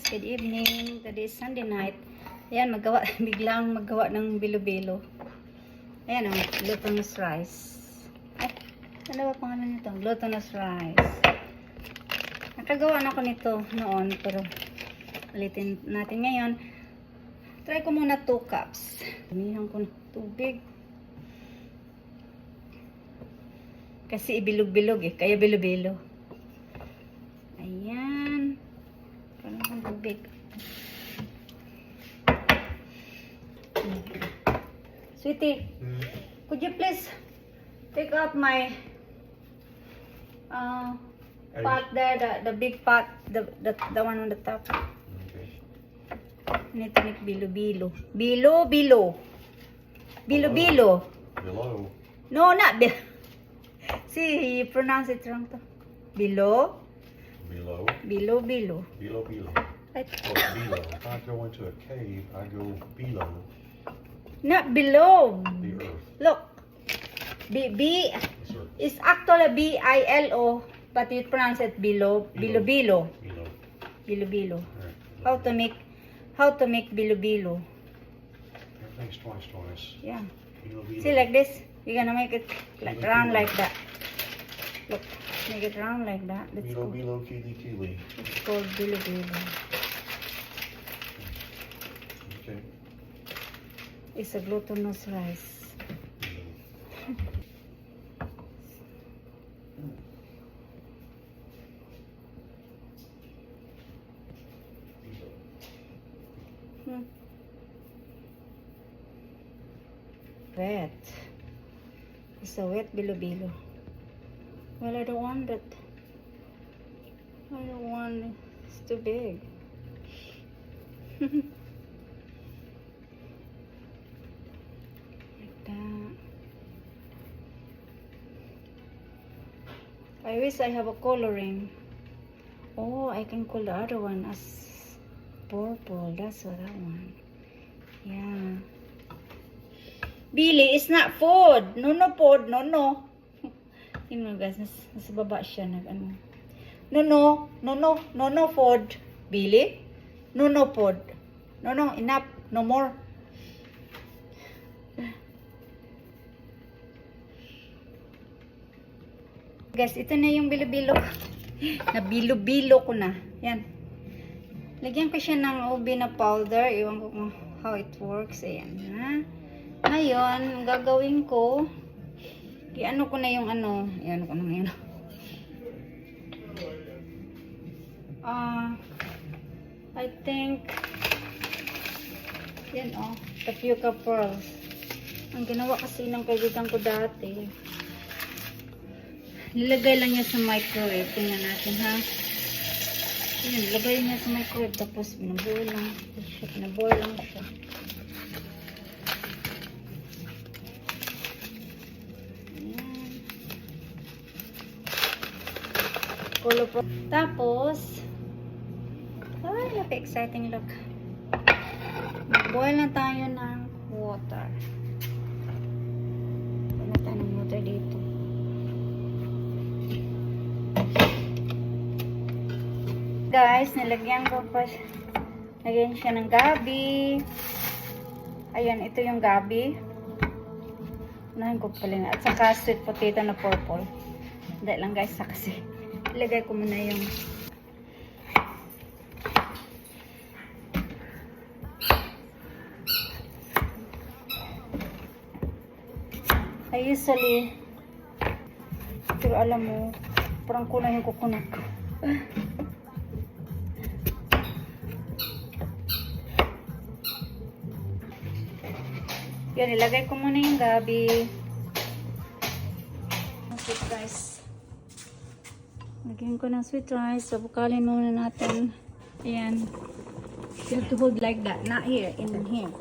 guys, good evening. Today is Sunday night. Ayan, biglang maggawa ng bilo-bilo. Ayan, glutinous rice. Ay, ano ba pangalan nito? Glutinous rice. Nakagawa na ako nito noon, pero ulitin natin ngayon. Try ko muna 2 cups. Damihan ko ng tubig. Kasi ibilog-bilog eh, kaya bilo-bilo. Ayan. Parang kang tubig. Sweetie, could you please take out my pot there, the big pot, the one on the top. Okay. Need to make bilo-bilo. Bilo-bilo. Bilo-bilo. Below. No, not bilo. See, you pronounce it wrong to. Bilo. Below. Bilo-bilo. Below. Below. Right. Oh, below. If I go into a cave, I go below Not below. the earth. Look. B Yes, sir. is actually B-I-L-O, but you pronounce it below. Bilo-bilo. Below. Bilo-bilo. All right. How to make bilo-bilo. Everything's twice. Yeah. Below, below. See, like this. You're gonna make it like round like that. Look, make it round like that. That's Below, cool. below, kili. It's called bilo-bilo. Okay. It's a glutinous rice. Wet. It's a wet bilo-bilo. Well, I don't want it. I don't want it. It's too big. Like that. I wish I have a coloring. Oh, I can call the other one as purple. That's what I want. Yeah. Billy, it's not food. No, food. No. Tingnan mo guys, nasa baba siya nag-ano. No, food. Billy? No, food. No, enough. No more. Guys, ito na yung bilo-bilo. Nabilo-bilo ko na. Yan. Lagyan ko siya ng ube na powder. Iwan ko kung how it works. Ayan ha. Ngayon, gagawin ko, i-ano ko na yung ano, i-ano ko na yun. I think, yan tapioca pearls. Ang ginawa kasi ng kaibigan ko dati, nilagay lang niya sa microwave. Tingnan natin ha. Yan, nilagay niya sa microwave, tapos pinaboil lang siya. Tapos, ay, napaka-exciting look. Mag-boil na tayo ng water. Boil na tayo ng water dito. Guys, nilagyan ko pa siya ng gabi. Ayan, ito yung gabi. Unahin ko pala at saka sweet potato na purple. Hindi lang guys, kasi ilagay ko muna yung I usually, pero alam mo, parang kulang yung coconut ko. Yan, ilagay ko muna yung gabi. Sweet rice. Lagyan ko ng sweet rice. So, bukalin muna natin. Ayan. You have to hold like that. Not here. In here.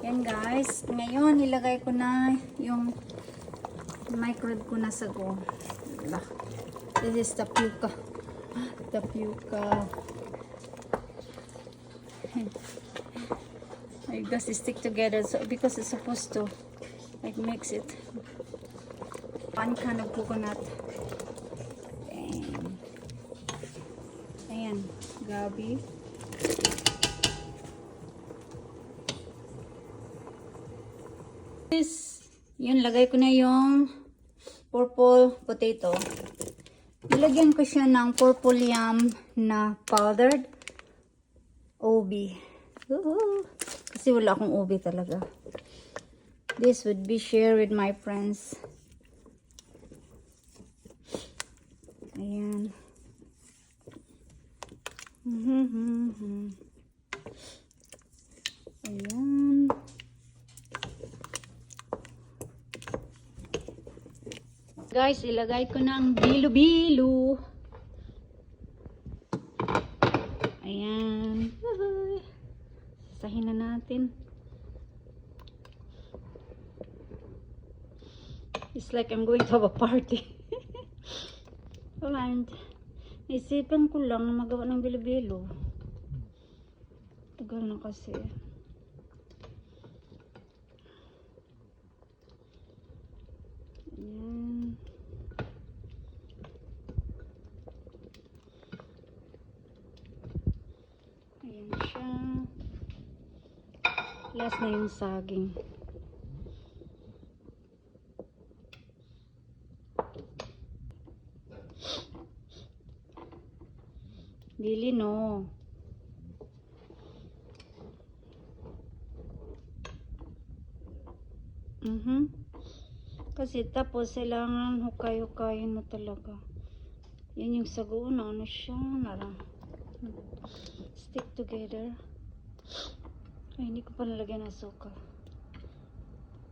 Yan guys. Ngayon, ilagay ko na yung microwave ko na sago. This is tapioca. I guess it stick together. So, because it's supposed to like mix it. One kind of coconut. Ayan. Gabi. Yun, lagay ko na yung purple potato. Nilagyan ko siya ng purple yam na powdered ubi. Kasi wala akong ubi talaga. This would be shared with my friends. Ayan. Ayan. Guys, ilagay ko ng bilo-bilo. Ayan. Sasahin na natin. It's like I'm going to have a party. And isipan ko lang na magawa ng bilo-bilo. Tagal na kasi. Ayan. Ayan siya. Last na yung saging. Dili no. Kasi tapos kailangan hukay-hukayin mo talaga. Yan yung sago na ano siya. Stick together. Ay, hindi ko pa nalagyan ng suka.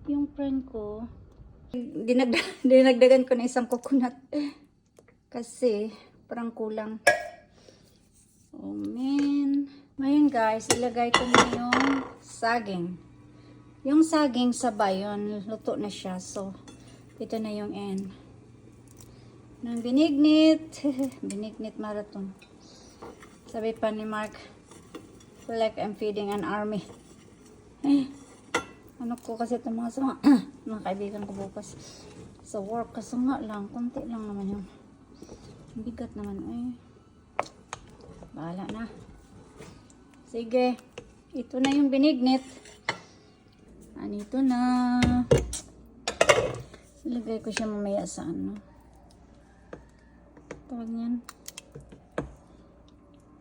Yung friend ko, dinagdagan ko na isang coconut. Kasi parang kulang. Oh man. Ngayon guys, ilagay ko na yung saging. Yung saging sabay yun, luto na siya. So, ito na yung end. Ng binignit. Binignit marathon. Sabi pa ni Mark, feel like I'm feeding an army. Ano ko kasi itong mga kaibigan ko bukas. Sa work, kasi nga lang, konti lang naman yung bigat naman. Bahala na. Sige. Ito na yung binignit. Anito na. Ilagay ko siya mamaya sa ano. Tawag niyan.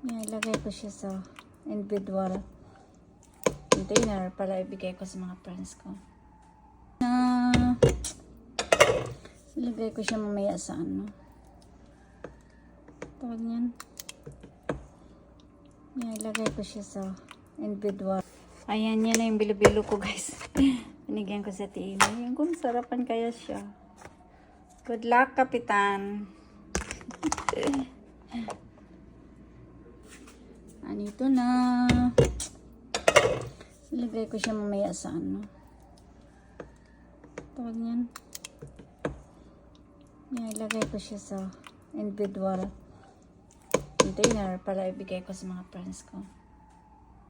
Yan, ilagay ko siya sa individual container para ibigay ko sa mga friends ko. Ilagay ko siya mamaya sa ano. Tawag niyan. Yan, ilagay ko siya sa individual. Ayan, yan na yung bilo-bilo ko guys. Binigyan ko sa Ate Amy. Yan kung sarapan kaya siya. Good luck, Kapitan. Anito na. Ilagay ko siya mamaya sa ano. Tawag niyan. Yan, ilagay ko siya sa individual container para ibigay ko sa mga friends ko.